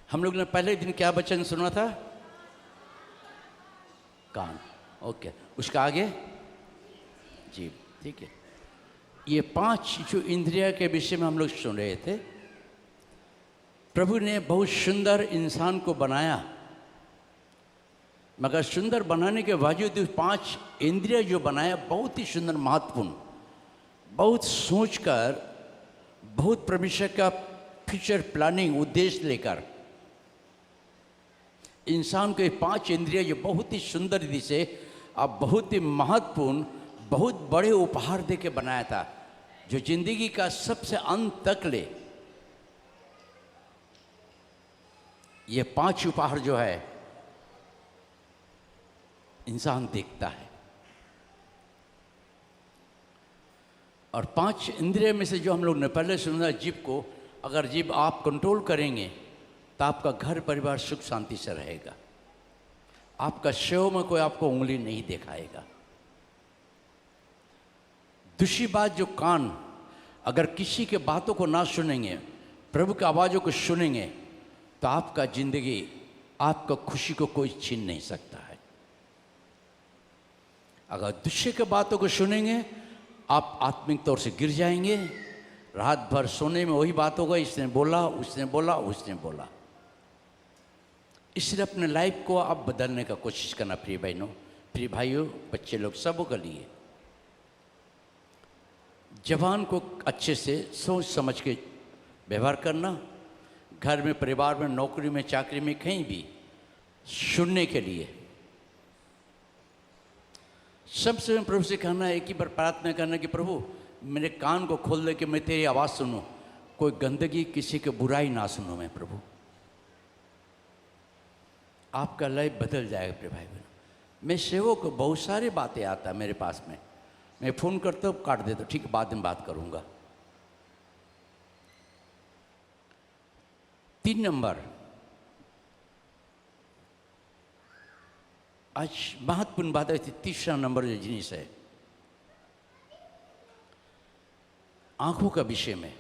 हम लोग ने पहले दिन क्या वचन सुना था? कान। ओके, उसका आगे जीभ। ठीक है, ये 5 जो इंद्रिया के विषय में हम लोग सुन रहे थे। प्रभु ने बहुत सुंदर इंसान को बनाया, मगर सुंदर बनाने के बावजूद 5 इंद्रिय जो बनाया बहुत ही सुंदर, महत्वपूर्ण, बहुत सोचकर, बहुत परमेश्वर का फ्यूचर प्लानिंग उद्देश्य लेकर इंसान को ये 5 इंद्रिय जो बहुत ही सुंदर रीति से अब बहुत ही महत्वपूर्ण, बहुत बड़े उपहार दे के बनाया था, जो जिंदगी का सबसे अंत तक ले ये 5 उपहार जो है इंसान देखता है। और 5 इंद्रिय में से जो हम लोग ने पहले सुना, जीभ को अगर जीभ आप कंट्रोल करेंगे तो आपका घर परिवार सुख शांति से रहेगा। आपका सेव में कोई आपको उंगली नहीं दिखाएगा। दूसरी बात, जो कान अगर किसी के बातों को ना सुनेंगे, प्रभु की आवाज़ों को सुनेंगे, तो आपका जिंदगी, आपका खुशी को कोई छीन नहीं सकता है। अगर दूसरे के बातों को सुनेंगे, आप आत्मिक तौर से गिर जाएंगे। रात भर सोने में वही बात होगा, इसने बोला, उसने बोला, उसने बोला। इसलिए अपने लाइफ को आप बदलने का कोशिश करना, प्रिय बहनों, प्रिय भाइयों, बच्चे लोग, सबों के लिए। जवान को अच्छे से सोच समझ के व्यवहार करना, घर में, परिवार में, नौकरी में, चाकरी में, कहीं भी सुनने के लिए सबसे प्रभु से कहना है, एक ही बार प्रार्थना करना कि प्रभु मेरे कान को खोल दे कि मैं तेरी आवाज़ सुनूं, कोई गंदगी, किसी की बुराई ना सुनूं मैं प्रभु। आपका लाइफ बदल जाएगा प्रिय भाई बहन। मैं सेवक को बहुत सारी बातें आता है मेरे पास में, मैं फ़ोन करता हूँ, काट देता हूँ, ठीक है बाद में बात करूँगा। 3 नंबर, आज महत्वपूर्ण बात है। 3रा नंबर जो जिनिस है आंखों का विषय में।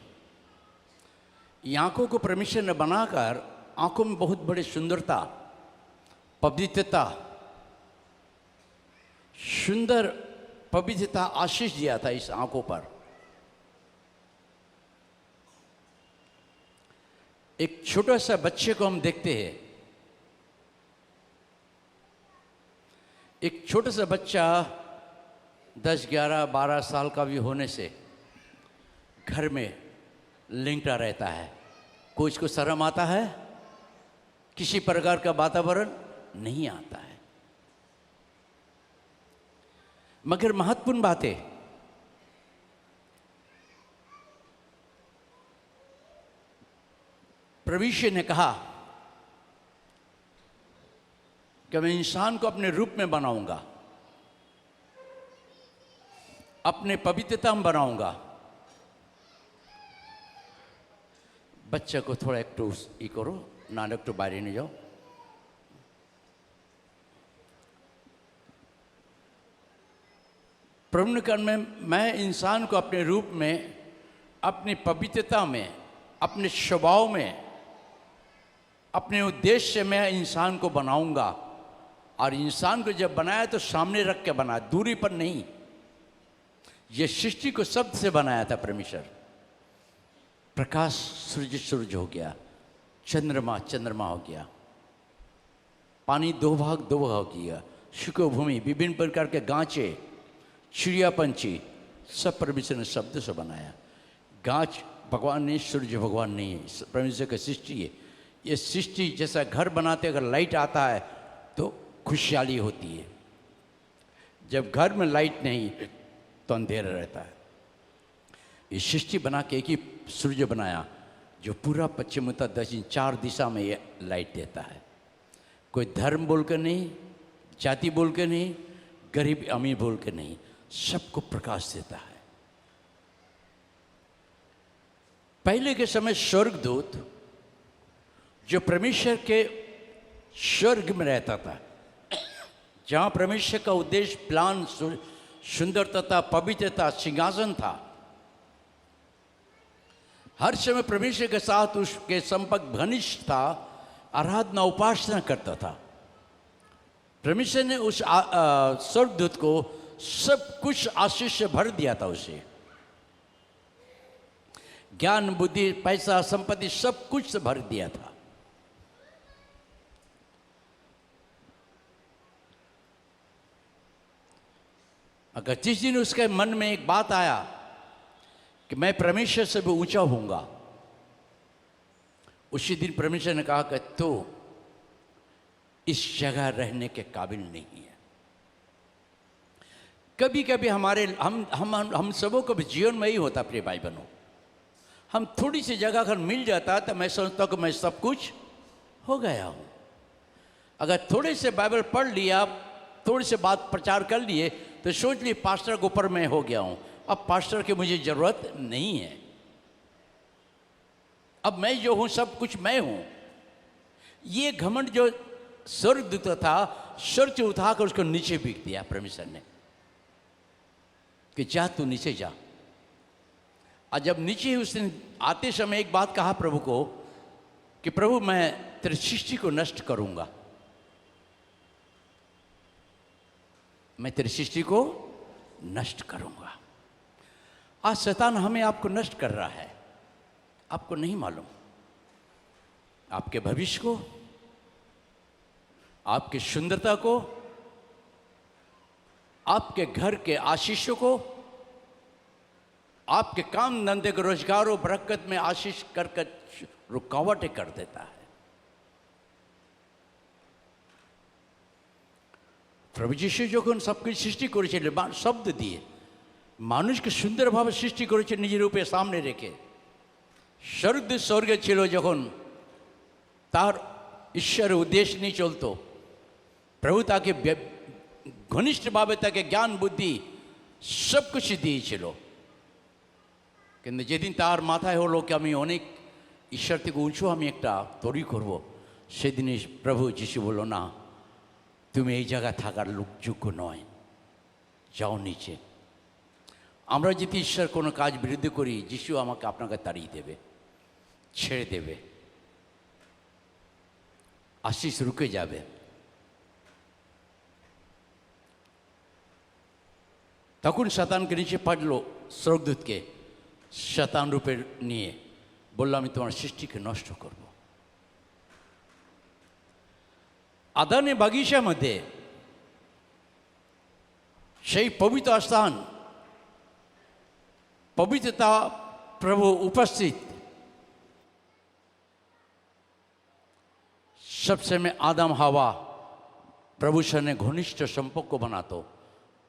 ये आंखों को परमेश्वर ने बनाकर आंखों में बहुत बड़ी सुंदरता, पवित्रता, सुंदर पवित्रता आशीष दिया था इस आंखों पर। एक छोटा सा बच्चे को हम देखते हैं, एक छोटा सा बच्चा 10, 11, 12 साल का भी होने से घर में लिंटा रहता है। कोई इसको शर्म आता है? किसी प्रकार का वातावरण नहीं आता है। मगर महत्वपूर्ण बात है, परमेश्वर ने कहा कि मैं इंसान को अपने रूप में बनाऊंगा, अपने पवित्रता में बनाऊंगा। बच्चे को थोड़ा एक टू ई करो, नानक टू बाहर नहीं जाओ। प्रभु ने कहा मैं इंसान को अपने रूप में, अपनी पवित्रता में, अपने स्वभाव में, अपने उद्देश्य से मैं इंसान को बनाऊंगा। और इंसान को जब बनाया तो सामने रख के बनाया, दूरी पर नहीं। ये सृष्टि को शब्द से बनाया था परमेश्वर। प्रकाश सूरज हो गया, चंद्रमा चंद्रमा हो गया, पानी 2 भाग 2 भाग हो गया, शुष्क भूमि, विभिन्न प्रकार के गांचे, चिड़िया पंछी, सब परमेश्वर ने शब्द से बनाया। गांच भगवान ने, सूर्य भगवान नहीं है, परमेश्वर की सृष्टि है। ये सृष्टि जैसा घर बनाते अगर लाइट आता है तो खुशहाली होती है। जब घर में लाइट नहीं तो अंधेरा रहता है। ये सृष्टि बना के एक ही सूर्य बनाया जो पूरा पश्चिम उत्तर दक्षिण 4 दिशा में ये लाइट देता है। कोई धर्म बोल कर नहीं, जाति बोल कर नहीं, गरीब अमीर बोल कर नहीं, सबको प्रकाश देता है। पहले के समय स्वर्गदूत जो परमेश्वर के स्वर्ग में रहता था, जहाँ परमेश्वर का उद्देश्य, प्लान, सुंदरता, पवित्रता, सिंहासन था, हर समय परमेश्वर के साथ उसके संपर्क घनिष्ठ था। आराधना उपासना करता था। परमेश्वर ने उस स्वर्गदूत को सब कुछ आशीष से भर दिया था। उसे ज्ञान, बुद्धि, पैसा, संपत्ति सब कुछ से भर दिया था। अगर जिस दिन उसके मन में एक बात आया कि मैं परमेश्वर से भी ऊंचा होऊंगा, उसी दिन परमेश्वर ने कहा कि तू इस जगह रहने के काबिल नहीं है। कभी कभी हमारे हम सबों को भी जीवन में ही होता प्रिय भाई बहनों। हम थोड़ी सी जगह अगर मिल जाता तो मैं सोचता हूँ कि मैं सब कुछ हो गया हूँ। अगर थोड़े से बाइबल पढ़ लिया, थोड़ी से बात प्रचार कर लिए तो सोच लिए पास्टर के ऊपर मैं हो गया हूँ, अब पास्टर की मुझे ज़रूरत नहीं है, अब मैं जो हूँ सब कुछ मैं हूँ। ये घमंड जो स्वर्गदूत था, स्वर्ग से उठाकर उसको नीचे फेंक दिया परमेश्वर ने कि जा तू नीचे जा। और जब नीचे उसने आते समय एक बात कहा प्रभु को कि प्रभु मैं तेरी सृष्टि को नष्ट करूंगा, मैं तेरी सृष्टि को नष्ट करूंगा। आज शैतान हमें आपको नष्ट कर रहा है, आपको नहीं मालूम। आपके भविष्य को, आपकी सुंदरता को, आपके घर के आशीषों को, आपके काम धंधे के रोजगार और बरकत में आशीष कर रुकावटें कर देता है। प्रभु यीशु যখন सबकिছু সৃষ্টি করেছিলেন, শব্দ দিয়ে মানুষকে সুন্দরভাবে সৃষ্টি করেছে নিজের রূপে সামনে রেখে। স্বর্গে ছিল যখন তার ঈশ্বরের উদ্দেশ্য নিয়ে চলতো, প্রভু তাকে ঘনিষ্ঠভাবে তাকে জ্ঞান বুদ্ধি সব কিছু দিয়েছিল। কিন্তু যেদিন তার মাথায় হলো কি আমি অনেক ঈশ্বর থেকে উঁচু আমি একটা তৈরি করব, সেদিনই প্রভু যিশু বলল না, তুমি এই জায়গায় থাকার যোগ্য নয়, যাও নিচে। আমরা যদি ঈশ্বর কোনো কাজ বিরুদ্ধে করি, যিশু আমাকে আপনাকে তাড়িয়ে দেবে, ছেড়ে দেবে, আশিস রুকে যাবে। তখন শয়তানকে নিচে পাঠালো, স্বর্গদূতকে শয়তান রূপে নিয়ে বলল আমি তোমার সৃষ্টিকে নষ্ট করব। আদানের বাগিচার মধ্যে সেই পবিত্র স্থান, पवित्रता प्रभु उपस्थित, सबसे में आदम हवा प्रभु सने घनिष्ठ सम्पर्क बनातो,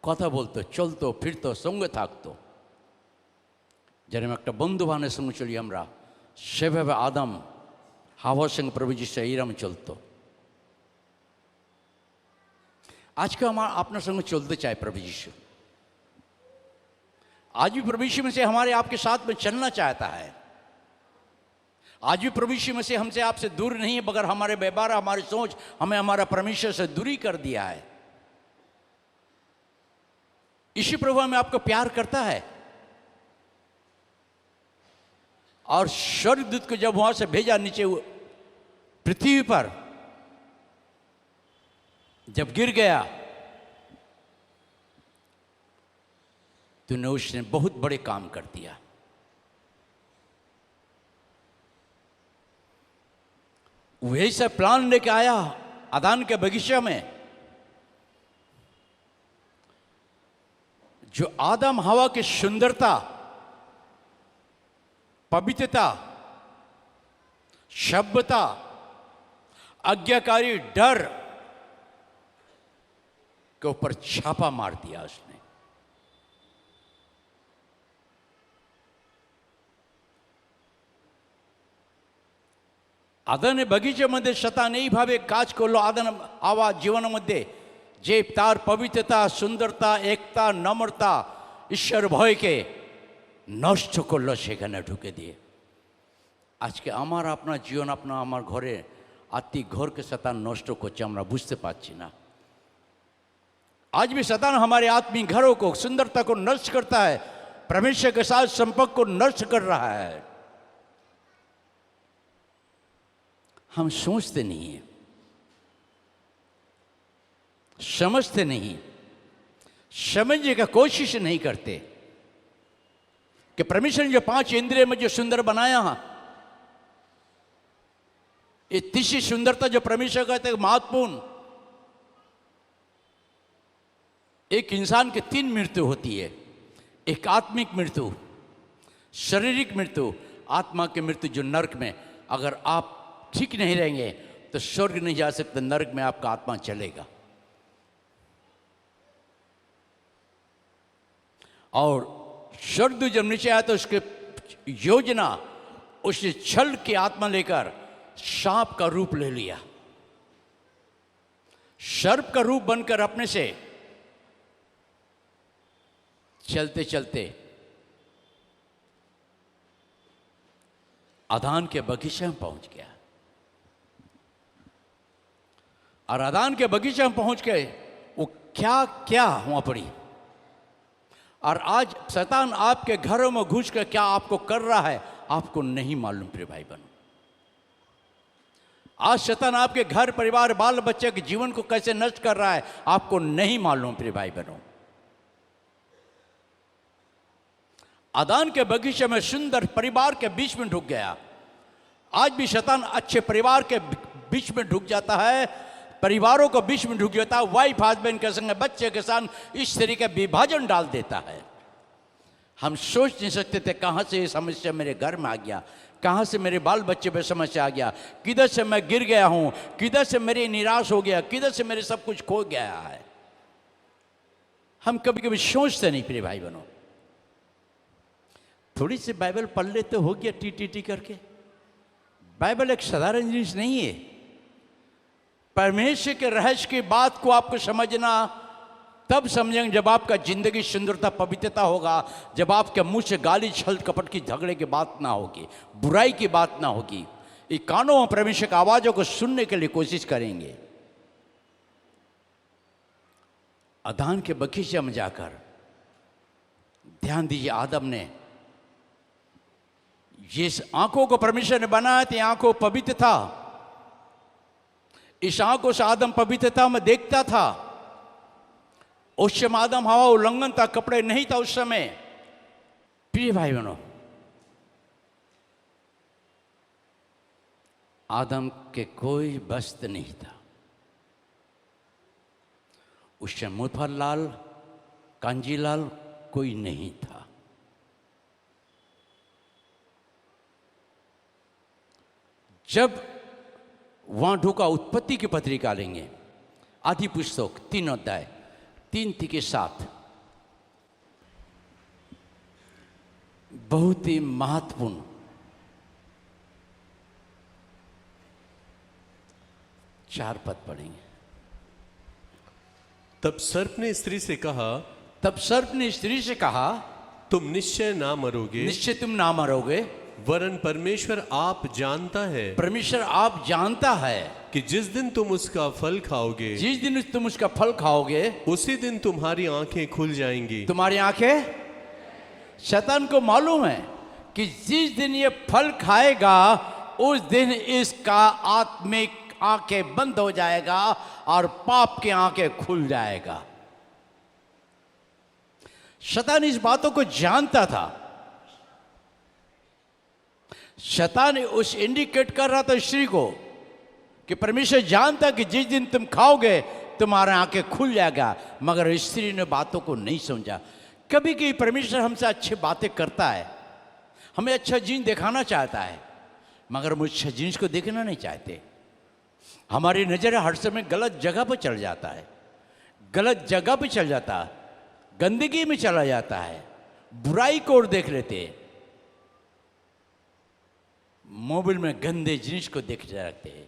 कथा बोलतो, चलतो, फिरतो, संगे थाकतो। जेरकम एक बंधु बान्धवेर संगे चली आमरा, सेभाবে आदम हावार संगे प्रभु যিশু এইরকম चलतो। आज के हमारा अपना संगे चलते चाहे प्रभु यीशु। आज भी प्रभु यीशु मसीह हमारे आपके साथ में चलना चाहता है। आज भी प्रभु यीशु मसीह हमसे आपसे दूर नहीं है, मगर हमारे व्यवहार, हमारी सोच हमें हमारा परमेश्वर से दूरी कर दिया है। यीशु प्रभु हमें आपको प्यार करता है। और स्वर्गदूत को जब वहां से भेजा नीचे पृथ्वी पर, जब गिर गया तो उसने बहुत बड़े काम कर दिया। वही से प्लान लेके आया आदान के बगीचे में, जो आदम हवा की सुंदरता, पवित्रता, सभ्यता, आज्ञाकारी डर के ऊपर छापा मार दिया उसने। आदने बगीचेमध्ये शैतान এইভাবে কাজ করলো আদম হাওয়া জীবনের মধ্যে, যে তার পবিত্রতা, সুন্দরতা, একতা, নম্রতা, ঈশ্বর ভয়কে নষ্ট করলো সেখানে ঢুকে দিয়ে। আজকে আমার আপনার জীবন, আপনার আমার ঘরে আত্মিক ঘরকে শैतान নষ্ট করছে, আমরা বুঝতে পারছি না। आज भी शैतान हमारे आत्मिक घरों को, सुंदरता को नष्ट करता है, परमेश्वर के साथ संपर्क को नष्ट कर रहा है। हम सोचते नहीं हैं, समझते नहीं, समझने का कोशिश नहीं करते कि परमेश्वर ने जो 5 इंद्रिय में जो सुंदर बनाया है, ये तीसरी सुंदरता जो परमेश्वर कहते हैं महत्वपूर्ण। एक इंसान के 3 मृत्यु होती है, एक आत्मिक मृत्यु, शारीरिक मृत्यु, आत्मा की मृत्यु जो नरक में। अगर आप ठीक नहीं रहेंगे तो स्वर्ग नहीं जा सकते, नरक में आपका आत्मा चलेगा। और स्वर्गदूत जब नीचे आया तो उसके योजना, उसने छल की आत्मा लेकर सांप का रूप ले लिया, सर्प का रूप बनकर अपने से चलते चलते अदान के बगीचे में पहुंच गया। और अदान के बगीचे में पहुंच गए, वो क्या क्या वहां पड़ी। और आज शैतान आपके घरों में घुस कर क्या आपको कर रहा है आपको नहीं मालूम प्रिय भाई बहनों। आज शैतान आपके घर परिवार बाल बच्चे के जीवन को कैसे नष्ट कर रहा है आपको नहीं मालूम प्रिय भाई बहनों। अदान के बगीचे में सुंदर परिवार के बीच में ढुक गया। आज भी शैतान अच्छे परिवार के बीच में ढुक जाता है, परिवारों को बीच में ढुक जाता है, वाइफ हस्बैंड के संग बच्चे के साथ इस तरीके का विभाजन डाल देता है। हम सोच नहीं सकते थे कहाँ से ये समस्या मेरे घर में आ गया, कहाँ से मेरे बाल बच्चे पे समस्या आ गया, किधर से मैं गिर गया हूँ, किधर से मेरे निराश हो गया, किधर से मेरे सब कुछ खो गया है। हम कभी कभी सोचते नहीं प्रिय भाई बहनों। थोड़ी सी बाइबल पढ़ लेते हो गया टी करके। बाइबल एक साधारण जिनिस नहीं है। परमेश्वर के रहस्य की बात को आपको समझना तब समझेंगे जब आपका जिंदगी सुंदरता पवित्रता होगा, जब आपके मुंह से गाली छल कपट की झगड़े की बात ना होगी, बुराई की बात ना होगी। ये कानों में परमेश्वर की आवाज़ों को सुनने के लिए कोशिश करेंगे। अदान के बगीचे में जाकर ध्यान दीजिए, आदम ने जिस आंखों को परमेश्वर ने बनाया थी, आंखों पवित्र था। इस आंखों से आदम पवित्रता में देखता था। उस समय आदम हवा उल्लंघन था, कपड़े नहीं था उस समय। प्रिय भाई बहनों, आदम के कोई वस्त्र नहीं था। उस समय मुफर लाल कांजी लाल कोई नहीं था। जब वहां ढुका, उत्पत्ति की पत्रिका लेंगे, आदि पुस्तक 3 अध्याय 3 के 7, बहुत ही महत्वपूर्ण 4 पद पढ़ेंगे। तब सर्प ने स्त्री से कहा, तुम निश्चय ना मरोगे, निश्चय तुम ना मरोगे, वरन परमेश्वर आप जानता है कि जिस दिन तुम उसका फल खाओगे, उसी दिन तुम्हारी आंखें खुल जाएंगी। तुम्हारी आंखें, शैतान को मालूम है कि जिस दिन ये फल खाएगा उस दिन इसका आत्मिक आंखें बंद हो जाएगा और पाप की आंखें खुल जाएगा। शैतान इस बातों को जानता था। शैतान उस इंडिकेट कर रहा था स्त्री को कि परमेश्वर जानता कि जिस दिन तुम खाओगे तुम्हारा आंखें खुल जाएगा, मगर स्त्री ने बातों को नहीं समझा। कभी कभी परमेश्वर हमसे अच्छी बातें करता है, हमें अच्छा जीन दिखाना चाहता है, मगर हम अच्छा जीन्स को देखना नहीं चाहते। हमारी नज़र हर समय गलत जगह पर चल जाता है, गलत जगह पर चल जाता है, गंदगी में चला जाता है, बुराई को और देख लेते हैं, मोबाइल में गंदे जिनिस को देखते रहते हैं।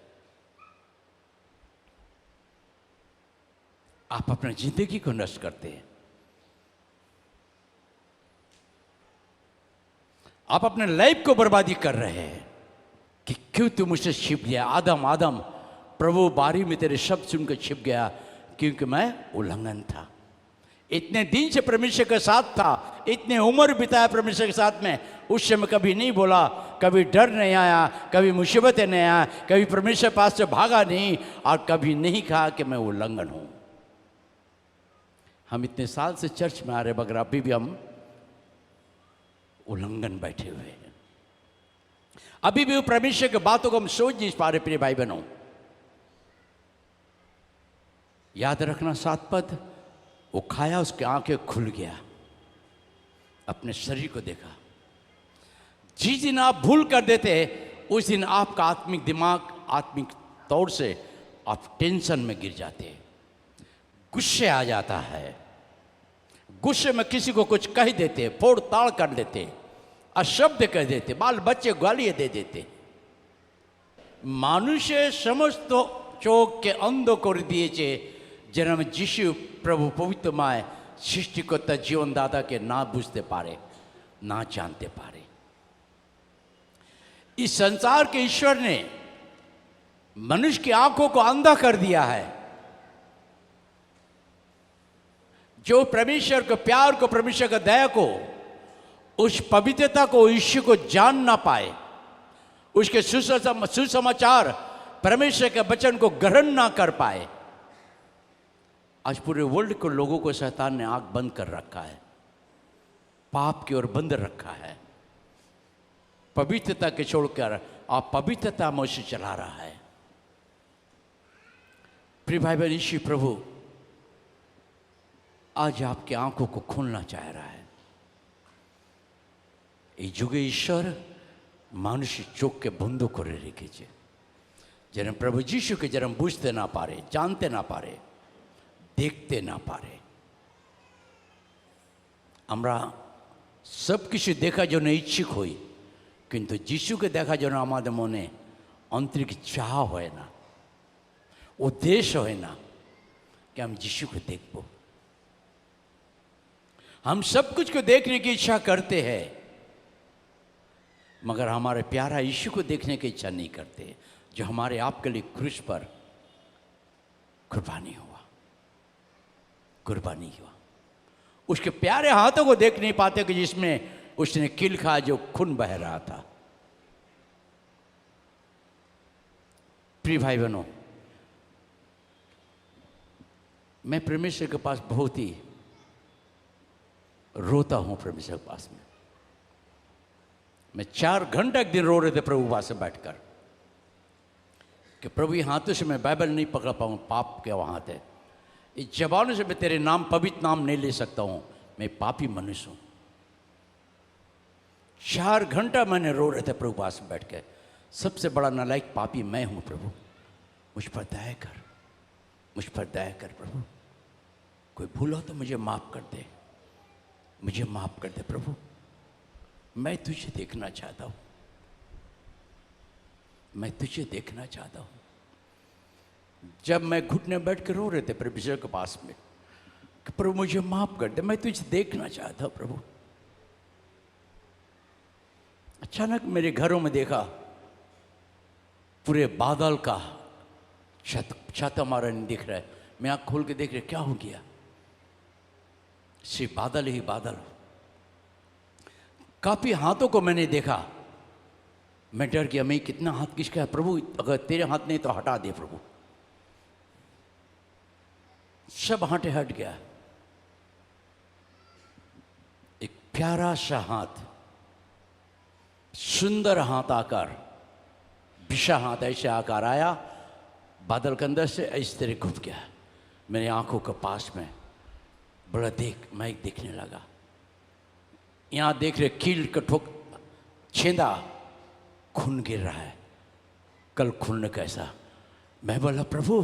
आप अपनी जिंदगी को नष्ट करते हैं। आप अपने लाइफ को बर्बादी कर रहे हैं कि क्यों तू मुझसे छिप गया। आदम आदम, प्रभु बारी में तेरे शब्द सुनकर छिप गया क्योंकि मैं उल्लंघन था। इतने दिन से परमेश्वर के साथ था, इतने उम्र बिताया परमेश्वर के साथ में, उस समय कभी नहीं बोला कभी डर नहीं आया, कभी मुसीबतें नहीं आया, कभी परमेश्वर पास से भागा नहीं, और कभी नहीं कहा कि मैं उल्लंघन हूँ। हम इतने साल से चर्च में आ रहे, मगर अभी भी हम उल्लंघन बैठे हुए हैं। अभी भी परमेश्वर की बातों को हम सोच नहीं पा रहे। प्रिय भाई बहनों, याद रखना 7 पद, वो खाया, उसकी आंखें खुल गया, अपने शरीर को देखा। जिस दिन आप भूल कर देते, उस दिन आपका आत्मिक दिमाग, आत्मिक तौर से आप टेंशन में गिर जाते, गुस्से आ जाता है, गुस्से में किसी को कुछ कह देते, फोड़ ताड़ कर देते, अशब्द कह देते, बाल बच्चे गालियां दे देते। মানুষে সমস্ত চোখকে অন্ধ করে দিয়েছে যেন যিশু প্রভু পবিত্রময় সৃষ্টিকর্তা জীবনদাতাকে না বুঝতে পারে, না जानते पारे। इस संसार के ईश्वर ने मनुष्य की आंखों को अंधा कर दिया है। जो परमेश्वर के प्यार को, परमेश्वर का दया को, उस पवित्रता को, यीशु को जान ना पाए, उसके सुसमाचार परमेश्वर के वचन को ग्रहण ना कर पाए। आज पूरे वर्ल्ड को लोगों को शैतान ने आंख बंद कर रखा है, पाप की ओर बंद रखा है, पवित्रता के छोड़कर आप पवित्रता में उसे चला रहा है। प्रिय भाई बहन, यीशु प्रभु आज आपकी आंखों को खोलना चाह रहा है। এই যুগে ঈশ্বর মানুষের চোখকে বন্ধ করে রেখেছে, যেন প্রভু যিশুকে যেন বুঝতে না পারে, জানতে না পারে, দেখতে না পারে। আমরা সব কিছু দেখার জন্য ইচ্ছুক হই, কিন্তু যিশুকে দেখার জন্য আমাদের মনে আন্তরিক চাহ হয় না, उद्देश्य হয় না कि हम यीशु को देखो। हम सब कुछ को देखने की इच्छा करते हैं, मगर हमारे प्यारा यीशु को देखने की इच्छा नहीं करते, जो हमारे आपके लिए क्रूस पर कुर्बानी हुआ, कुर्बानी हुआ। उसके प्यारे हाथों को देख नहीं पाते कि जिसमें उसने कील खाया, जो खून बह रहा था। प्रिय भाई बहनों, मैं परमेश्वर के पास बहुत ही रोता हूं। परमेश्वर के पास में मैं 4 घंटा एक दिन रो रहे थे प्रभु पास से बैठकर कि प्रभु ये हाथों से मैं बाइबल नहीं पकड़ पाऊँ, पाप के वहाँ थे, इस जबानों से मैं तेरे नाम, पवित्र नाम नहीं ले सकता हूँ, मैं पापी मनुष्य हूँ। 4 घंटा मैंने रो रहे थे प्रभु पास में बैठ के, सबसे बड़ा नालायक पापी मैं हूँ प्रभु, मुझ पर दया कर, मुझ पर दया कर प्रभु, कोई भूल हो तो मुझे माफ़ कर दे, मुझे माफ़ कर दे प्रभु, मैं तुझे देखना चाहता हूँ, मैं तुझे देखना चाहता हूँ। जब मैं घुटने बैठ कर रो रहे थे परमेश्वर के पास में कि प्रभु मुझे माफ़ कर दे, मैं तुझे देखना चाहता हूँ प्रभु, अचानक मेरे घरों में देखा पूरे बादल का छत हमारा नहीं दिख रहा है। मैं आँख खोल के देख रहे, क्या हो गया, सिर्फ बादल ही बादल। काफ़ी हाथों को मैंने देखा, मैं डर गया, मैं कितना हाथ किसका है प्रभु, अगर तेरे हाथ नहीं तो हटा दे प्रभु। सब हाथे हट गया, एक प्यारा सा हाथ, सुंदर हाथ आकर, विशाल हाथ ऐसे आकार आया बादल के अंदर से, इस तरह घुस गया मेरी आंखों के पास में। बड़ा मैं देखने लगा, यहाँ देख रहे कील का ठोक छेंदा, खून गिर रहा है, कल खून कैसा। मैं बोला प्रभु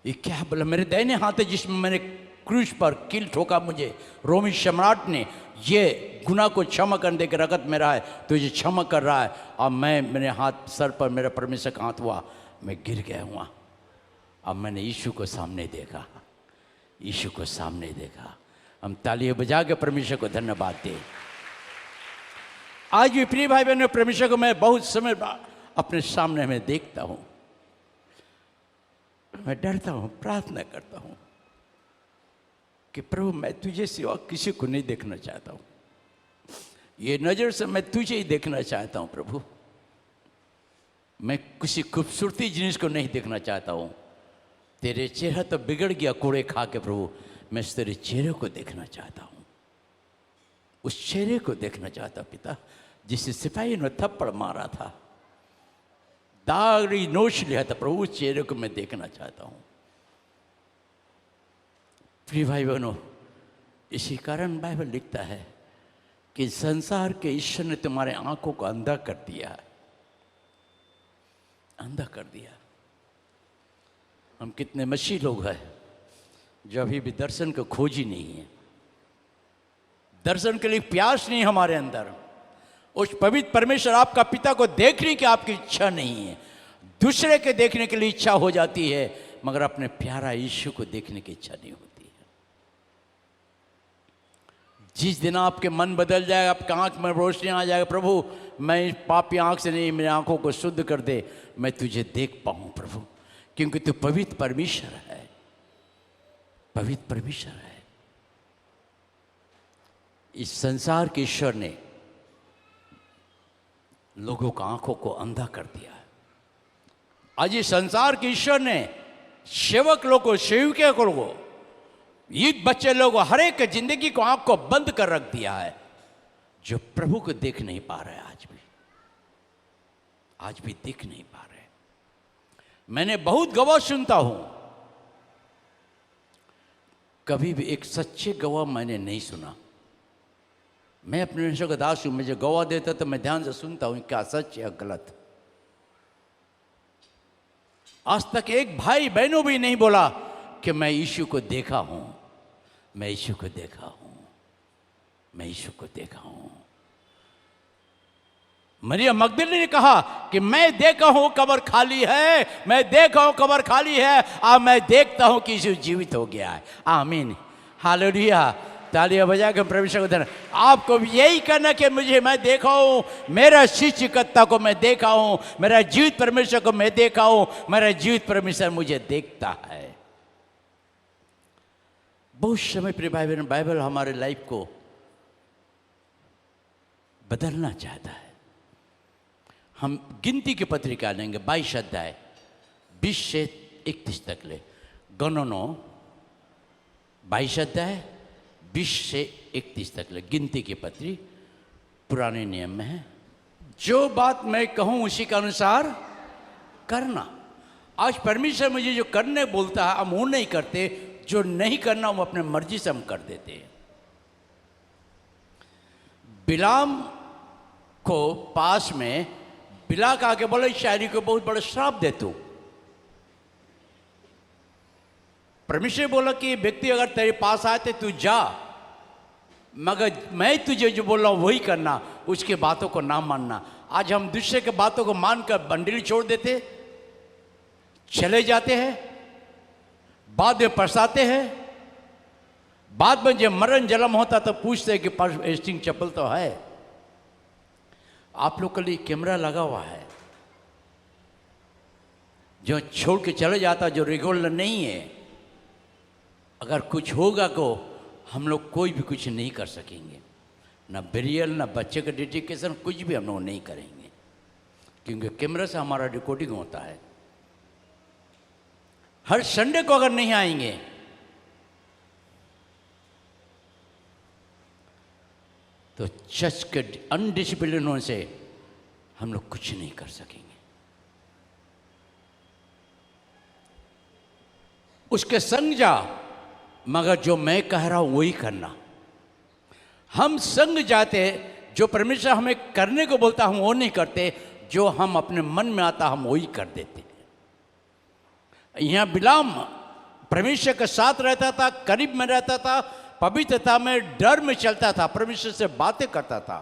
ये क्या, बोला मेरे दाहिने हाथ है जिसमें मैंने क्रूस पर कील ठोका मुझे, रोमी सम्राट ने ये गुनाह को क्षमा करने दे के रगत मेरा है, तो ये क्षमा कर रहा है, और मैं, मेरे हाथ सर पर मेरा परमेश्वर का हाथ हुआ, मैं गिर गया हुआ। अब मैंने यीशु को सामने देखा, यीशु को सामने देखा। हम तालियां बजा के परमेश्वर को धन्यवाद दें। आज भी प्रिय भाई बहनों, परमेश्वर को मैं बहुत समय बाद अपने सामने में देखता हूँ, मैं डरता हूँ, प्रार्थना करता हूँ कि प्रभु मैं तुझे सिवा किसी को नहीं देखना चाहता हूँ, ये नज़र से मैं तुझे ही देखना चाहता हूँ प्रभु। मैं किसी खूबसूरती जिनिस को नहीं देखना चाहता हूँ। तेरे चेहरा तो बिगड़ गया कूड़े खा के प्रभु, मैं तेरे चेहरे को देखना चाहता हूँ। उस चेहरे को देखना चाहता पिता जिसे सिपाही ने थप्पड़ मारा था, दाढ़ी नोच लिया था प्रभु, उस चेहरे को मैं देखना चाहता हूँ। प्रिय भाई बहनों, इसी कारण बाइबल लिखता है कि संसार के ईश्वर ने तुम्हारे आंखों को अंधा कर दिया है, अंधा कर दिया। हम कितने मसीह लोग हैं जो अभी भी दर्शन को खोज ही नहीं है, दर्शन के लिए प्यास नहीं हमारे अंदर। उस पवित्र परमेश्वर आपका पिता को देखने की आपकी इच्छा नहीं है, दूसरे के देखने के लिए इच्छा हो जाती है, मगर अपने प्यारा यीशु को देखने की इच्छा नहीं होती है। जिस दिन आपके मन बदल जाएगा, आपके आंख में रोशनी आ जाएगा, प्रभु मैं इस पापी आंख से नहीं, मेरी आंखों को शुद्ध कर दे, मैं तुझे देख पाऊं प्रभु, क्योंकि तू पवित्र परमेश्वर है, पवित्र परमेश्वर है। इस संसार के ईश्वर ने लोगों का आंखों को अंधा कर दिया है। आज इस संसार के ईश्वर ने सेवक लोगों, सेविका को, ये बच्चे लोगों, हर एक की जिंदगी को आंख को बंद कर रख दिया है, जो प्रभु को देख नहीं पा रहे। आज भी देख नहीं पा रहे। मैंने बहुत गवाह सुनता हूं, कभी भी एक सच्चे गवाह मैंने नहीं सुना। मैं अपने परमेश्वर का दास हूं, मुझे गवाह देता तो मैं ध्यान से सुनता हूं क्या सच या गलत। आज तक एक भाई बहनों भी नहीं बोला कि मैं यीशु को देखा हूं, मैं यीशु को देखा हूं, मैं यीशु को देखा हूं। मरियम मगदलीनी ने कहा कि मैं देखा हूं कब्र खाली है, मैं देखा हूं कब्र खाली है, अब मैं देखता हूं कि यीशु जीवित हो गया है। आमीन, हालेलुया। तालियां बजा के परमेश्वर को धन्यवाद। आपको भी यही करना कि मुझे, मैं देखा हूं, मेरा सृष्टिकर्ता को मैं देखा हूं, मेरा जीवित परमेश्वर को मैं देखा हूं, मेरा जीवित परमेश्वर मुझे देखता है। बहुत समय प्रिय भाई बहन, बाइबल हमारे लाइफ को बदलना चाहता है। हम गिनती की पत्रिका लेंगे 22 अध्याय 20 से 31 तक ले। गणनो 22 अध्याय 20 से 31 तक ले, गिनती की पत्री पुराने नियम में है। जो बात मैं कहूं उसी के अनुसार करना। आज परमेश्वर मुझे जो करने बोलता है हम वो नहीं करते, जो नहीं करना वो अपने मर्जी से हम कर देते हैं। बिलाम को पास में बिलाक आके बोले, शायरी को बहुत बड़ा श्राप दे तू। परमेश्वर बोला कि व्यक्ति अगर तेरे पास आए तो तू जा, मगर मैं तुझे जो बोल रहा हूं वही करना, उसके बातों को ना मानना। आज हम दूसरे के बातों को मानकर बंडली छोड़ देते, चले जाते हैं, बाद में पछताते हैं। बाद में जब मरण जन्म होता तो पूछते हैं कि स्टिंग चप्पल तो है। आप लोग के लिए कैमरा लगा हुआ है, जो छोड़ के चले जाता, जो रेगुलर नहीं है, अगर कुछ होगा तो हम लोग कोई भी कुछ नहीं कर सकेंगे, ना बेरियल, ना बच्चे का डेडिकेशन, कुछ भी हम लोग नहीं करेंगे, क्योंकि कैमरा से हमारा रिकॉर्डिंग होता है। हर संडे को अगर नहीं आएंगे तो चर्च के अनडिसिप्लिन से हम लोग कुछ नहीं कर सकेंगे। उसके संग जा, मगर जो मैं कह रहा हूं वही करना। हम संग जाते, जो परमेश्वर हमें करने को बोलता हम वो नहीं करते, जो हम अपने मन में आता हम वही कर देते हैं। यहां बिलाम परमेश्वर के साथ रहता था, करीब में रहता था, पवित्रता में, डर में चलता था, परमेश्वर से बातें करता था।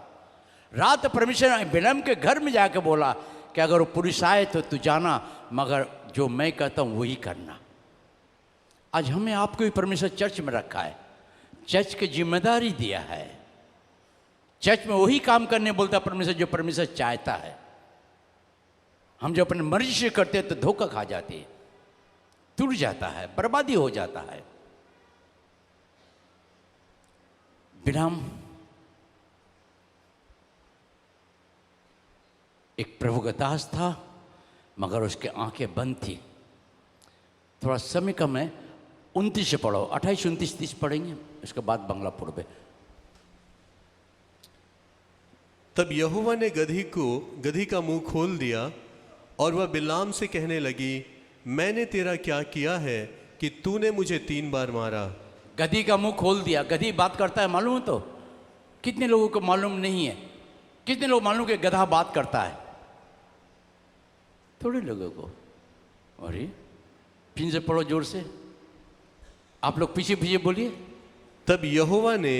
रात परमेश्वर बिलाम के घर में जाके बोला कि अगर वो पुरुष आए तो तू जाना, मगर जो मैं कहता हूं वही करना। आज हमें आपको भी परमेश्वर चर्च में रखा है, चर्च की जिम्मेदारी दिया है। चर्च में वही काम करने बोलता परमेश्वर जो परमेश्वर चाहता है। हम जो अपने मर्जी से करते हैं तो धोखा खा जाते हैं, टूट जाता है, बर्बादी हो जाता है। बिलाम एक प्रभु का दास था, मगर उसके आंखें बंद थी। थोड़ा समय कम है, 29 से पढ़ो, 28, 29, 30 पढ़ेंगे, उसके बाद बंगला पढ़ोगे। तब यहोवा ने गधी का मुंह खोल दिया और वह बिलाम से कहने लगी, मैंने तेरा क्या किया है कि तूने मुझे 3 बार मारा। गधी का मुंह खोल दिया। गधी बात करता है, मालूम है? तो कितने लोगों को मालूम नहीं है? कितने लोग मालूम कि गधा बात करता है? थोड़े लोगों को। अरे फिर से पढ़ो जोर से, आप लोग पीछे पीछे बोलिए। तब यहोवा ने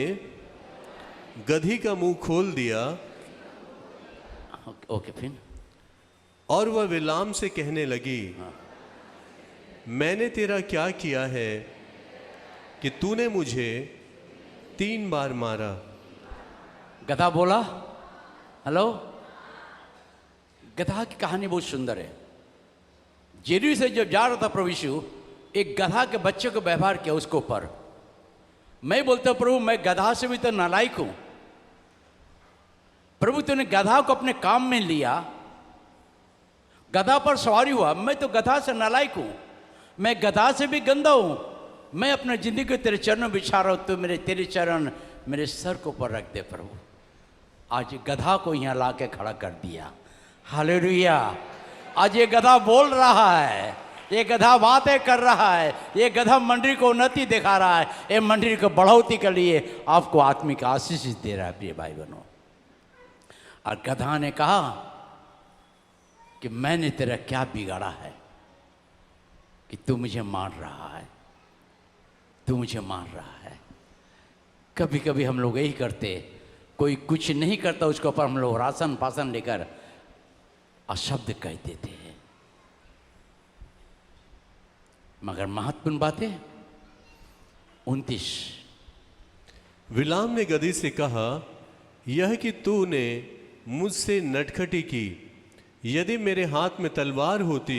गधी का मुंह खोल दिया ओके, फिर और वह बिलाम से कहने लगी, मैंने तेरा क्या किया है कि तूने मुझे 3 बार मारा। गधा बोला, हेलो। गधा की कहानी बहुत सुंदर है। जेरू से जब जा रहा था प्रभु यीशु, एक गधा के बच्चे को व्यवहार किया उसके ऊपर। मैं बोलता हूं, प्रभु मैं गधा से भी तो नालायक हूं। प्रभु तूने गधा को अपने काम में लिया, गधा पर सवारी हुआ। मैं तो गधा से नालायक हूं, मैं गधा से भी गंदा हूं। मैं अपने जिंदगी को तेरे चरणों में बिछा रहा हूं, तो तेरे चरण मेरे सर को ऊपर रख दे प्रभु। आज गधा को यहां ला के खड़ा कर दिया। हालेलुया। आज ये गधा बोल रहा है, ये गधा बातें कर रहा है, ये गधा मंडली को उन्नति दिखा रहा है, ये मंडली को बढ़ोतरी के लिए आपको आत्मिक आशीष दे रहा है प्रिय भाई बहनों। और गधा ने कहा कि मैंने तेरा क्या बिगाड़ा है कि तू मुझे मार रहा है, तू मुझे मार रहा है। कभी कभी हम लोग यही करते, कोई कुछ नहीं करता उसके ऊपर हम लोग राशन पासन लेकर अशब्द कह देते हैं। मगर महत्वपूर्ण बात है 29। बिलाम ने गधी से कहा, यह कि तूने मुझसे नटखटी की, यदि मेरे हाथ में तलवार होती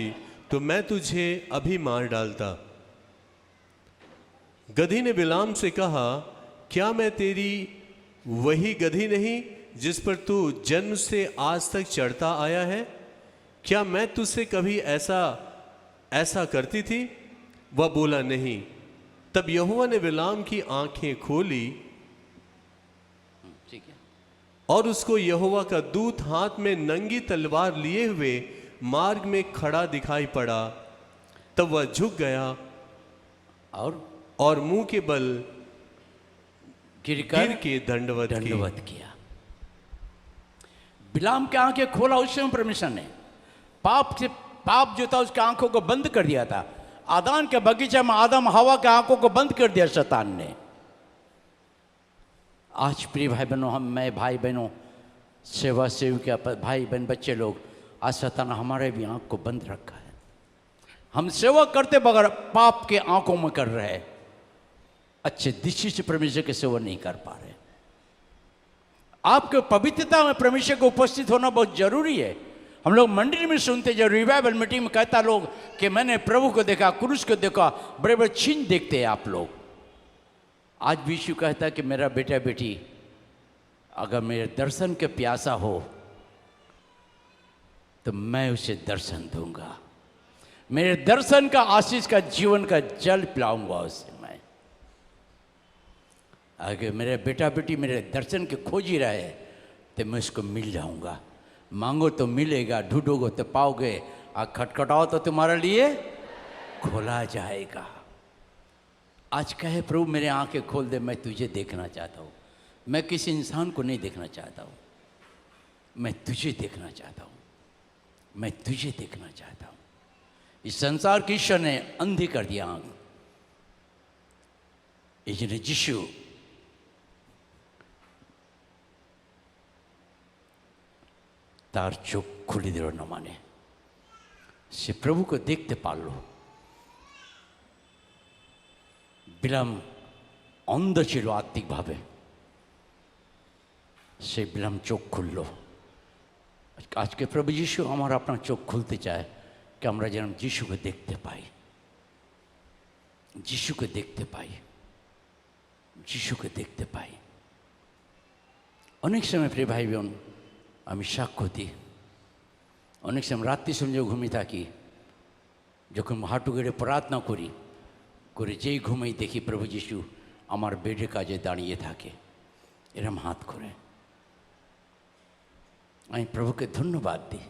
तो मैं तुझे अभी मार डालता। गधी ने बिलाम से कहा, क्या मैं तेरी वही गधी नहीं जिस पर तू जन्म से आज तक चढ़ता आया है? क्या मैं तुझसे कभी ऐसा करती थी? वह बोला, नहीं। तब यहोवा ने बिलाम की आंखें खोली और उसको यहोवा का दूत हाथ में नंगी तलवार लिए हुए मार्ग में खड़ा दिखाई पड़ा। तब वह झुक गया और मुंह के बल गिर के दंडवत किया। बिलाम की आंखें खोला उस समय परमेश्वर ने। पाप जो था उसकी आंखों को बंद कर दिया था। आदम के बगीचे में आदम हवा के आंखों को बंद कर दिया शैतान ने। आज प्रिय भाई बहनों, मैं भाई बहनों, सेवा सेविका भाई बहन बच्चे लोग, आज शैतान हमारे भी आंख को बंद रखा है। हम सेवा करते बगैर पाप के आंखों में कर रहे, अच्छे दृष्टि से परमेश्वर की सेवा नहीं कर पा रहे। आपके पवित्रता में परमेश्वर को उपस्थित होना बहुत जरूरी है। हम लोग मंदिर में सुनते, जब रिवाइवल मीटिंग में कहता लोग कि मैंने प्रभु को देखा, क्रूस को देखा, बड़े बड़े चिन्ह देखते हैं आप लोग। आज भी यीशु कहता है कि मेरा बेटा बेटी अगर मेरे दर्शन के प्यासा हो तो मैं उसे दर्शन दूंगा, मेरे दर्शन का आशीष का जीवन का जल पिलाऊंगा उसे मैं। अगर मेरे बेटा बेटी मेरे दर्शन के खोजी रहे तो मैं उसको मिल जाऊंगा। मांगो तो मिलेगा, ढूंढोगे तो पाओगे, और खटखटाओ तो तुम्हारे लिए खोला जाएगा। आज कहे प्रभु मेरे आंखें खोल दे, मैं तुझे देखना चाहता हूँ। मैं किसी इंसान को नहीं देखना चाहता हूँ, मैं तुझे देखना चाहता हूँ, मैं तुझे देखना चाहता हूँ। इस संसार की ईश्वर ने अंधी कर दिया आंख। इसने यीशु तार चोख खुली दे न माने से प्रभु को देखते पाल लो। बिलाम अंध छिलो आत्मिक भावे से बिलाम चोख खुल्लो। आज के प्रभु यीशु हमारा अपना चोख खुलते चाहे कि हमारा जन्म यीशु को देखते पाई, यीशु को देखते पाई, यीशु को देखते पाई। अनेक समय प्रिय भाई बहन আমি সাক্ষ্য দিই অনেক সময় রাত্রি সময় ঘুমিয়ে থাকি, যখন হাঁটু গেড়ে প্রার্থনা করি, করে যেই ঘুমিয়ে দেখি প্রভু যিশু আমার বেডের কাছে দাঁড়িয়ে থাকে এরম হাত করে। আমি প্রভুকে ধন্যবাদ দিই।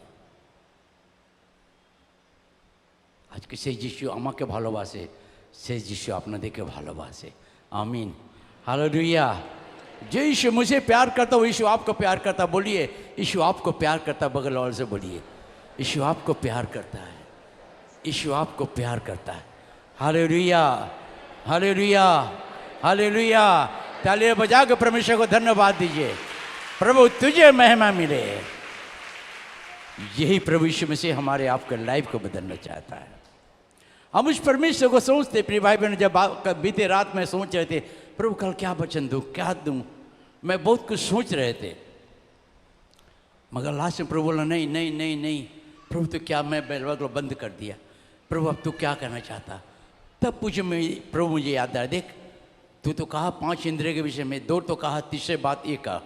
আজকে সেই যিশু আমাকে ভালোবাসে, সেই যিশু আপনাদেরকে ভালোবাসে। आमीन, हालेलुया। जो यीशु मुझे प्यार करता वो यीशु आपको प्यार करता। बोलिए यीशु आपको प्यार करता, बगल और से बोलिए यीशु आपको प्यार करता है, यीशु आपको प्यार करता है। Hallelujah, hallelujah, hallelujah. तालियां बजा के परमेश्वर को धन्यवाद दीजिए। प्रभु तुझे महिमा मिले। यही प्रभु यीशु मसीह हमारे आपके लाइफ को बदलना चाहता है। हम उस परमेश्वर को सोचते, प्रिय भाई बहन, जब बीते रात में सोच रहे थे प्रभु कल क्या वचन दूँ, क्या दूँ, मैं बहुत कुछ सोच रहे थे, मगर लास्ट में प्रभु बोला नहीं नहीं नहीं नहीं प्रभु तो क्या, मैं बेलवा को बंद कर दिया। प्रभु अब तू क्या करना चाहता? तब पूछे मैं, प्रभु मुझे याद आया, देख तू तो कहा 5 इंद्रिय के विषय में, 2 तो कहा, तीसरे बात ये कहा।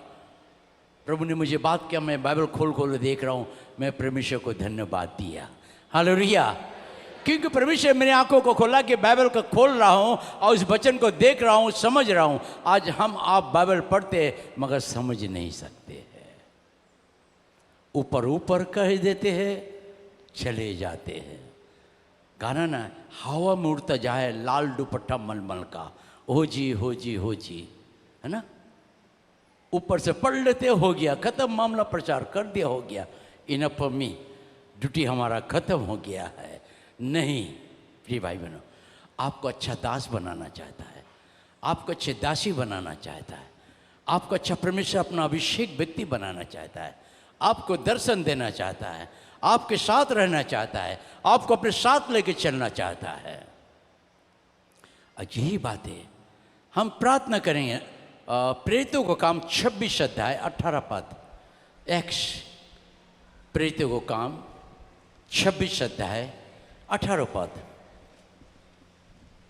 प्रभु ने मुझे बात किया, मैं बाइबल खोल खोल देख रहा हूँ, मैं परमेश्वर को धन्यवाद दिया। हालेलुया। क्योंकि परमेश्वर मेरी आंखों को खोला कि बाइबल को खोल रहा हूँ और उस वचन को देख रहा हूँ, समझ रहा हूँ। आज हम आप बाइबल पढ़ते मगर समझ नहीं सकते हैं, ऊपर ऊपर कह देते हैं, चले जाते हैं। गाना ना, हवा में उड़ता जाए लाल दुपट्टा मलमल का, हो जी हो जी हो जी, है ना। ऊपर से पढ़ लेते, हो गया खत्म, मामला प्रचार कर दिया, हो गया, इनफ फॉर मी, ड्यूटी हमारा खत्म हो गया है। नहीं प्रिय भाई बहनों, आपको अच्छा दास बनाना चाहता है, आपको अच्छे दासी बनाना चाहता है, आपको अच्छा परमेश्वर अपना अभिषेक व्यक्ति बनाना चाहता है, आपको दर्शन देना चाहता है, आपके साथ रहना चाहता है, आपको अपने साथ लेके चलना चाहता है। यही बात है, हम प्रार्थना करेंगे। प्रेरितों को काम 26 अध्याय 18 पद, एक्स प्रेरितों को काम 26 अध्याय 18 पद।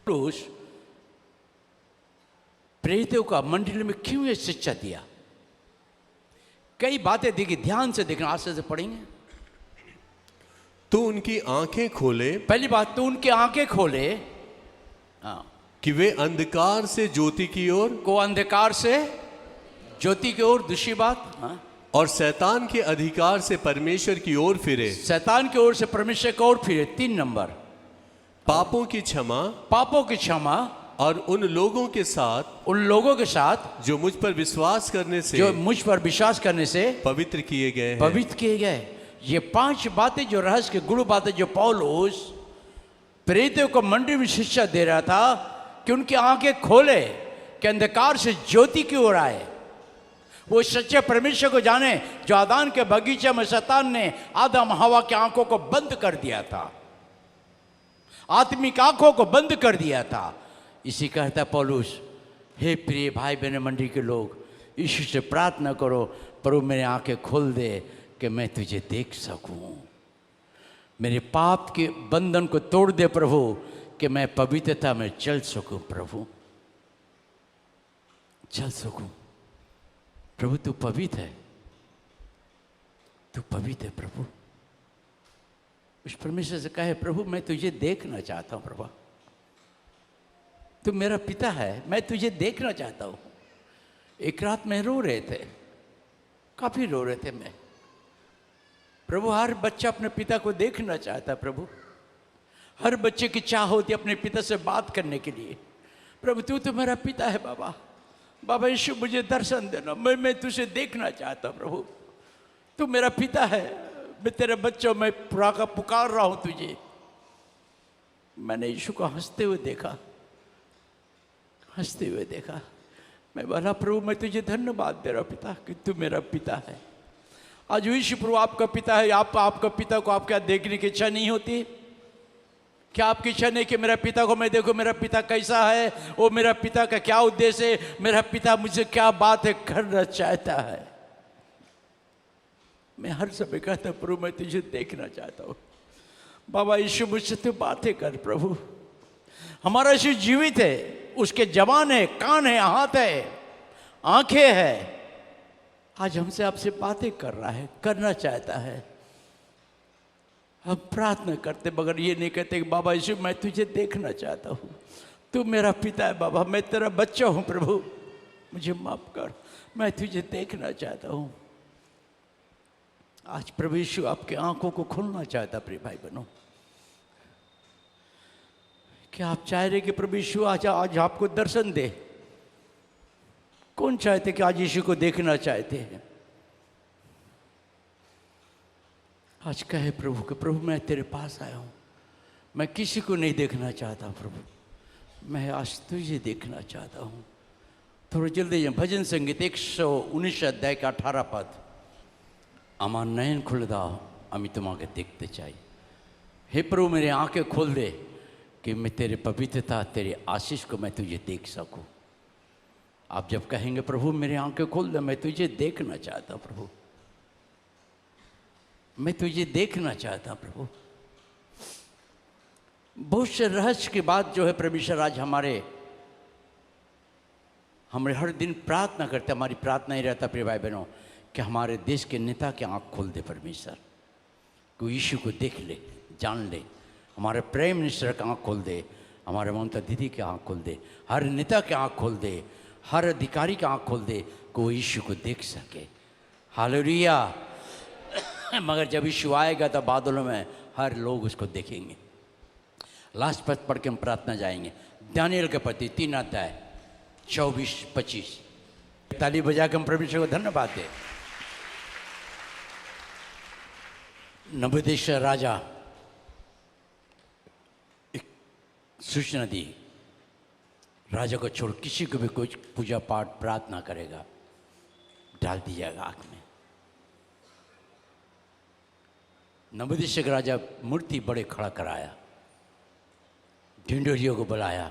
पुरुष प्रेरितों का मंडली में क्यों ये शिक्षा दिया? कई बातें देखी, ध्यान से देखना, आज से पढ़ेंगे। तो उनकी आंखें खोले, पहली बात तो उनकी आंखें खोले, हाँ, कि वे अंधकार से ज्योति की ओर, को अंधकार से ज्योति की ओर। दूसरी बात, हाँ, और शैतान के अधिकार से परमेश्वर की ओर फिरे, शैतान की ओर से परमेश्वर की ओर फिरे। 3 नंबर, पापों की क्षमा, पापों की क्षमा, और उन लोगों के साथ, उन लोगों के साथ जो मुझ पर विश्वास करने से, जो मुझ पर विश्वास करने से पवित्र किए गए हैं। पवित्र किए गए। ये 5 बातें जो रहस्य के गुरु बातें जो पौलुस प्रेरितों को मंडली में शिक्षा दे रहा था कि उनकी आंखें खोले कि अंधकार से ज्योति की ओर आए, वो सच्चे परमेश्वर को जाने जो आदान के बगीचे में शैतान ने आदम हवा की आंखों को बंद कर दिया था, आत्मिक आंखों को बंद कर दिया था। इसी कहता पौलुस, हे प्रिय भाई बहन मंडली के लोग, यीशु से प्रार्थना करो, प्रभु मेरी आंखें खोल दे कि मैं तुझे देख सकूं, मेरे पाप के बंधन को तोड़ दे प्रभु, कि मैं पवित्रता में चल सकूं। प्रभु चल सकूं। प्रभु तू पवित्र है, तू पवित्र है प्रभु। उस परमेश्वर से कहे, प्रभु मैं तुझे देखना चाहता हूं, प्रभु तू मेरा पिता है, मैं तुझे देखना चाहता हूं। एक रात में रो रहे थे, काफी रो रहे थे मैं। प्रभु हर बच्चा अपने पिता को देखना चाहता है। प्रभु हर बच्चे की चाह होती है अपने पिता से बात करने के लिए। प्रभु तू तो मेरा पिता है बाबा, बाबा यीशु मुझे दर्शन देना, मैं तुझे देखना चाहता हूं। प्रभु तू मेरा पिता है, मैं तेरे बच्चों में पुकार रहा हूं तुझे। मैंने यीशु को हंसते हुए देखा, हंसते हुए देखा। मैं बोला, प्रभु मैं तुझे धन्यवाद दे रहा पिता कि तू मेरा पिता है। आज यीशु प्रभु आपका पिता है, आपका पिता को आप क्या देखने की इच्छा नहीं होती? क्या आपकी इच्छा नहीं कि मेरा पिता को मैं देखूं, मेरा पिता कैसा है, वो मेरा पिता का क्या उद्देश्य है, मेरा पिता मुझे क्या बात है करना चाहता है? मैं हर समय कहता हूं, प्रभु मैं तुझे देखना चाहता हूं। बाबा यीशु मुझसे तू बातें कर। प्रभु हमारा यीशु जीवित है, उसके जबान है, कान है, हाथ है, आंखें है। आज हमसे आपसे बातें कर रहा है, करना चाहता है। हम प्रार्थना करते मगर ये नहीं कहते कि बाबा यीशु मैं तुझे देखना चाहता हूँ, तू मेरा पिता है बाबा, मैं तेरा बच्चा हूँ प्रभु, मुझे माफ कर, मैं तुझे देखना चाहता हूँ। आज प्रभु यीशु आपके आंखों को खोलना चाहता प्रिय भाई बहनों। क्या आप चाह रहे कि प्रभु यीशु आज आपको दर्शन दे? कौन चाहते कि आज यीशु को देखना चाहते हैं? आज कहे प्रभु कि प्रभु मैं तेरे पास आया हूँ, मैं किसी को नहीं देखना चाहता प्रभु, मैं आज तुझे देखना चाहता हूँ। थोड़ा जल्दी भजन संगीत 119 अध्याय का 18 पद। আমার নয়ন খুলে দাও আমি তোমাকে দেখতে চাই। हे प्रभु मेरे आंखें खोल दे कि मैं तेरे पवित्रता तेरे आशीष को मैं तुझे देख सकूं। आप जब कहेंगे प्रभु मेरे आंखें खोल दे, मैं तुझे देखना चाहता प्रभु, मैं तुझे देखना चाहता प्रभु। बहुत से रहस्य की बात जो है परमेश्वर आज हमारे हर दिन प्रार्थना करते, हमारी प्रार्थना ही रहता प्रिय भाई बहनों कि हमारे देश के नेता की आंख खोल दे परमेश्वर, कोई यीशु को देख ले, जान ले। हमारे प्राइम मिनिस्टर की आंख खोल दे, हमारे ममता दीदी की आंख खोल दे, हर नेता की आंख खोल दे, हर अधिकारी की आंख खोल दे, कोई यीशु को देख सके। हालेलुया। मगर जब यीशु आएगा तो बादलों में हर लोग उसको देखेंगे। लास्ट पद पढ़ के हम प्रार्थना जाएंगे। दानियल के पति 3 अध्याय 24-25। ताली बजा के हम परमेश्वर को धन्यवाद दें। नबूकदनेस्सर राजा एक सूचना दी, राजा को छोड़ किसी को भी कोई पूजा पाठ प्रार्थना करेगा डाल दी जाएगा आग में। नबूकदनेस्सर का राजा मूर्ति बड़े खड़ा कराया, ढिंढोरियों को बुलाया,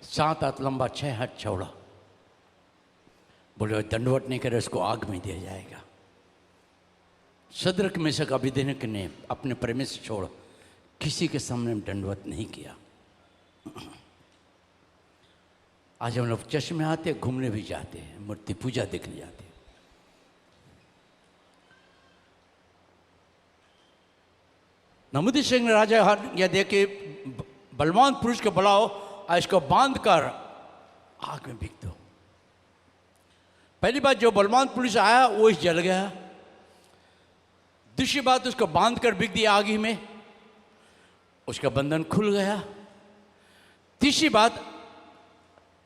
7 हाथ लंबा 6 हाथ चौड़ा, बोले दंडवत नहीं करे उसको आग में दिया जाएगा। शद्रक मेशक अबेदनगो ने अपने परमेश्वर छोड़ किसी के सामने दंडवत नहीं किया। आज हम लोग चर्च में आते, घूमने भी जाते हैं, मूर्ति पूजा देखने जाते हैं। नबूकदनेस्सर ने राजा यह देखे बलवान पुरुष को बुलाओ और इसको बांध कर आग में बिक दो। पहली बात जो बलवान पुरुष आया वो इस जल गया। दूसरी बात उसको बांध कर बिक दिया आग ही में, उसका बंधन खुल गया। तीसरी बात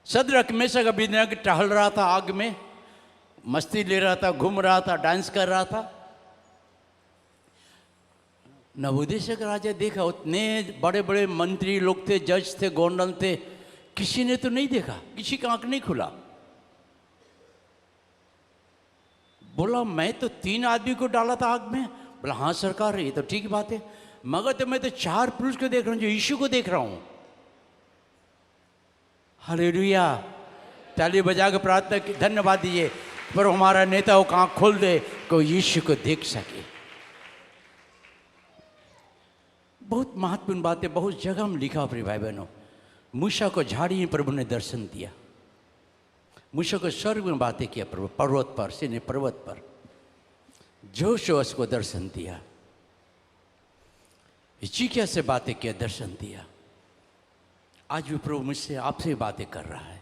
शद्रक मेशक अबेदनगो टहल रहा था आग में, मस्ती ले रहा था, घूम रहा था, डांस कर रहा था। नबूकदनेस्सर का राजा देखा, उतने बड़े बड़े मंत्री लोग थे, जज थे, गवर्नर थे, किसी ने तो नहीं देखा, किसी का आंख नहीं खुला। बोला मैं तो 3 आदमी को डाला था आग में। बोला हाँ सरकार ये तो ठीक बात है, मगर तो मैं तो 4 पुरुष को देख रहा हूँ, जो यीशु को देख रहा हूँ। हालेलुया। ताली बजा के प्रार्थना की धन्यवाद दीजिए पर हमारा नेता को आंख खोल दे, कोई यीशु को देख सके। बहुत महत्वपूर्ण बात है, बहुत जगह में लिखा प्रिय भाई बहनों। मूसा को झाड़ी में प्रभु ने दर्शन दिया, मूसा को स्वर्ग में बातें किया प्रभु, पर्वत पर, सीने पर्वत पर जोशुआ को दर्शन दिया, हिजकिय्याह से बातें किया, दर्शन दिया। आज भी प्रभु मुझसे आपसे बातें कर रहा है,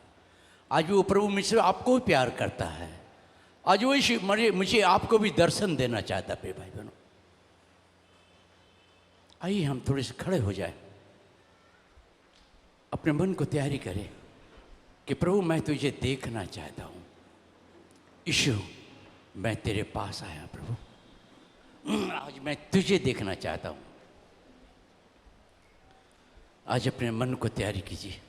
आज भी वो प्रभु मुझसे आपको भी प्यार करता है, आज वो मुझे आपको भी दर्शन देना चाहता है भाई बहनों। आइए हम थोड़े से खड़े हो जाए, अपने मन को तैयारी करें कि प्रभु मैं तुझे देखना चाहता हूँ। यीशु मैं तेरे पास आया प्रभु, आज मैं तुझे देखना चाहता हूँ। आज अपने मन को तैयारी कीजिए।